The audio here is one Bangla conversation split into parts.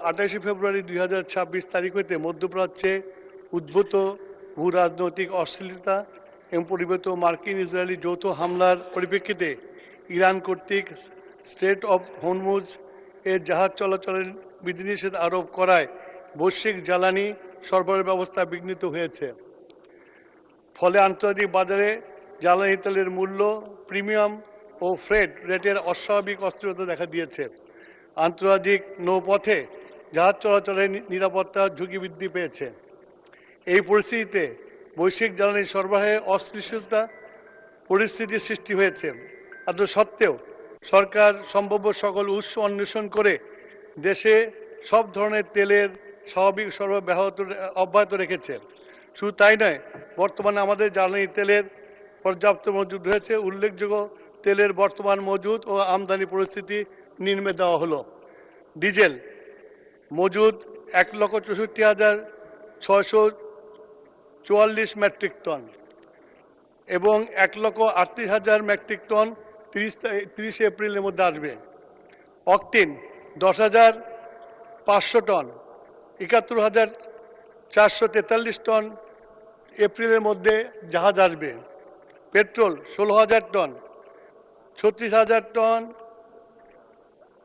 28 ফেব্রুয়ারি 2026 তারিখ হইতে মধ্যপ্রাচ্যে উদ্ভূত ভূ রাজনৈতিক অস্থিরতা এবং পরিবেত মার্কিন ইসরায়েলি যৌথ হামলার পরিপ্রেক্ষিতে ইরান কর্তৃক স্ট্রেট অফ হরমুজ এর জাহাজ চলাচলের বিধিনিষেধ আরোপ করায় বৈশ্বিক জ্বালানি সরবরাহ ব্যবস্থা বিঘ্নিত হয়েছে। ফলে আন্তর্জাতিক বাজারে জ্বালানি তেলের মূল্য, প্রিমিয়াম ও ফ্রেট রেটের অস্বাভাবিক অস্থিরতা দেখা দিয়েছে। আন্তর্জাতিক নৌপথে জাহাজ চলাচলের নিরাপত্তার ঝুঁকি বৃদ্ধি পেয়েছে। এই পরিস্থিতিতে বৈশ্বিক জ্বালানি সরবরাহে অস্থিতিশীলতা পরিস্থিতির সৃষ্টি হয়েছে। এত সত্ত্বেও সরকার সম্ভাব্য সকল উৎস অন্বেষণ করে দেশে সব ধরনের তেলের স্বাভাবিক সরবরাহ অব্যাহত রেখেছে। শুধু তাই নয়, বর্তমানে আমাদের জ্বালানি তেলের পর্যাপ্ত মজুদ রয়েছে। উল্লেখযোগ্য তেলের বর্তমান মজুদ ও আমদানি পরিস্থিতি নিম্নে দেওয়া হলো। ডিজেল মজুদ 1,64,644 মেট্রিক টন এবং 1,38,000 মেট্রিক টন 30 এপ্রিলের মধ্যে আসবে। অকটিন 10,500 টন, 71,443 টন এপ্রিলের মধ্যে জাহাজ আসবে। পেট্রোল 16,000 টন, 36,000 টন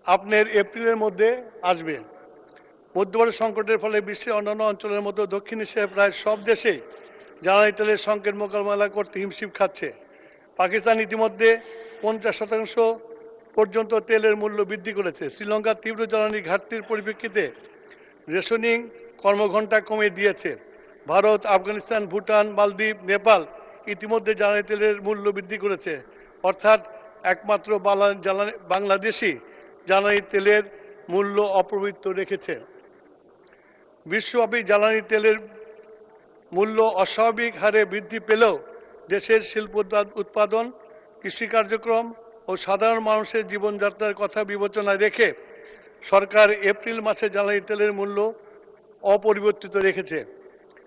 আপনার এপ্রিলের মধ্যে আসবে। মধ্যবর্তী সংকটের ফলে বিশ্বের অন্যান্য অঞ্চলের মতো দক্ষিণ এশিয়ার প্রায় সব দেশেই জ্বালানি তেলের সংকট মোকাবেলা করতে হিমশিম খাচ্ছে। পাকিস্তান ইতিমধ্যে 50% পর্যন্ত তেলের মূল্য বৃদ্ধি করেছে। শ্রীলঙ্কার তীব্র জ্বালানি ঘাটতির পরিপ্রেক্ষিতে রেশনিং কর্মঘণ্টা কমিয়ে দিয়েছে। ভারত, আফগানিস্তান, ভুটান, মালদ্বীপ, নেপাল ইতিমধ্যে জ্বালানি তেলের মূল্য বৃদ্ধি করেছে। অর্থাৎ একমাত্র বাংলাদেশই জ্বালানি তেলের মূল্য অপ্রবৃত্ত রেখেছে। বিশ্বব্যাপী জ্বালানি তেলের মূল্য অস্বাভাবিক হারে বৃদ্ধি পেলেও দেশের শিল্প উৎপাদন, কৃষি কার্যক্রম ও সাধারণ মানুষের জীবনযাত্রার কথা বিবেচনায় রেখে সরকার এপ্রিল মাসে জ্বালানি তেলের মূল্য অপরিবর্তিত রেখেছে।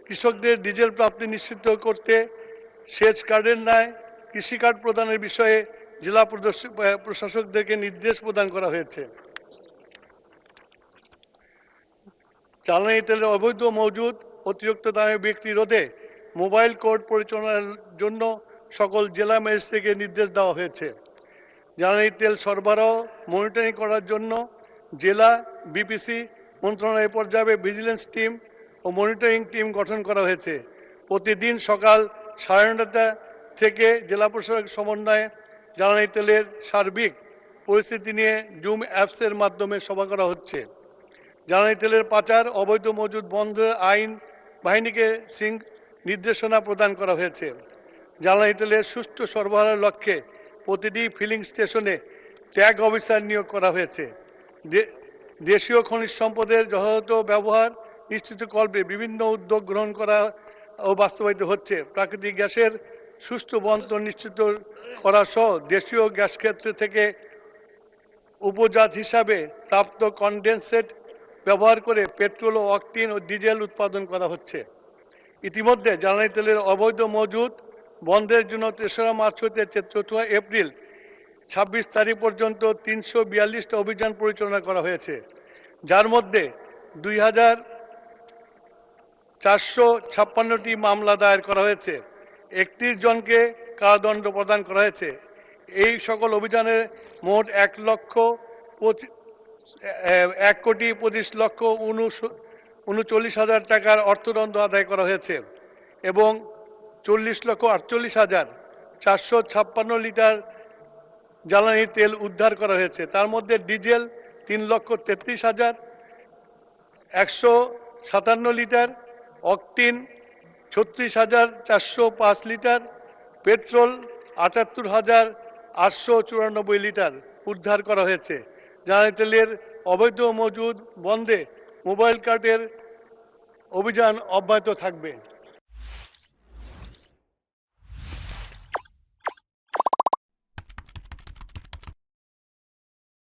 কৃষকদের ডিজেল প্রাপ্তি নিশ্চিত করতে সেচ কার্ডের ন্যায় কৃষি কার্ড প্রদানের বিষয়ে জেলা প্রশাসকদেরকে নির্দেশ প্রদান করা হয়েছে। জ্বালানি তেলের অবৈধ মজুদ, অতিরিক্ত দামে বিক্রি রোধে মোবাইল কোর্ট পরিচালনার জন্য সকল জেলা ম্যাজিস্ট্রেটকে নির্দেশ দেওয়া হয়েছে। জ্বালানি তেল সরবরাহ মনিটরিং করার জন্য জেলা বিপিসি মন্ত্রণালয় পর্যায়ে ভিজিলেন্স টিম ও মনিটরিং টিম গঠন করা হয়েছে। প্রতিদিন সকাল 9:30 থেকে জেলা প্রশাসক সমন্বয়ে জ্বালানি তেলের সার্বিক পরিস্থিতি নিয়ে জুম অ্যাপসের মাধ্যমে সভা করা হচ্ছে। জ্বালানি তেলের পাচার, অবৈধ মজুদ বন্ধের আইন বাহিনীকে নির্দেশনা প্রদান করা হয়েছে। জ্বালানি তেলের সুষ্ঠু সরবরাহের লক্ষ্যে প্রতিটি ফিলিং স্টেশনে ট্যাগ অফিসার নিয়োগ করা হয়েছে। দেশীয় খনিজ সম্পদের যথাযথ ব্যবহার নিশ্চিতকল্পে বিভিন্ন উদ্যোগ গ্রহণ করা ও বাস্তবায়িত হচ্ছে। প্রাকৃতিক গ্যাসের সুষ্ঠু বন্টন নিশ্চিত করা সহ দেশীয় গ্যাস ক্ষেত্র থেকে উপজাত হিসাবে প্রাপ্ত কনডেনসেট ব্যবহার করে পেট্রোল ও অকটিন ও ডিজেল উৎপাদন করা হচ্ছে। ইতিমধ্যে জ্বালানি তেলের অবৈধ মজুদ বন্ধের জন্য 3রা মার্চ হতে 4 এপ্রিল 26 তারিখ পর্যন্ত 342টা অভিযান পরিচালনা করা হয়েছে, যার মধ্যে 2,456টি মামলা দায়ের করা হয়েছে। 31 জনকে কারাদণ্ড প্রদান করা হয়েছে। এই সকল অভিযানে মোট 1,25,39,39 টাকার অর্থদণ্ড আদায় করা হয়েছে এবং 40,48,456 লিটার জ্বালানি তেল উদ্ধার করা হয়েছে। তার মধ্যে diesel 3,33,157 litre, octane 36,405 litre, petrol 78,894 litre উদ্ধার করা হয়েছে। জ্বালানি তেলের অবৈধ মজুদ বন্ধে মোবাইল কার্ডের অভিযান অব্যাহত থাকবে।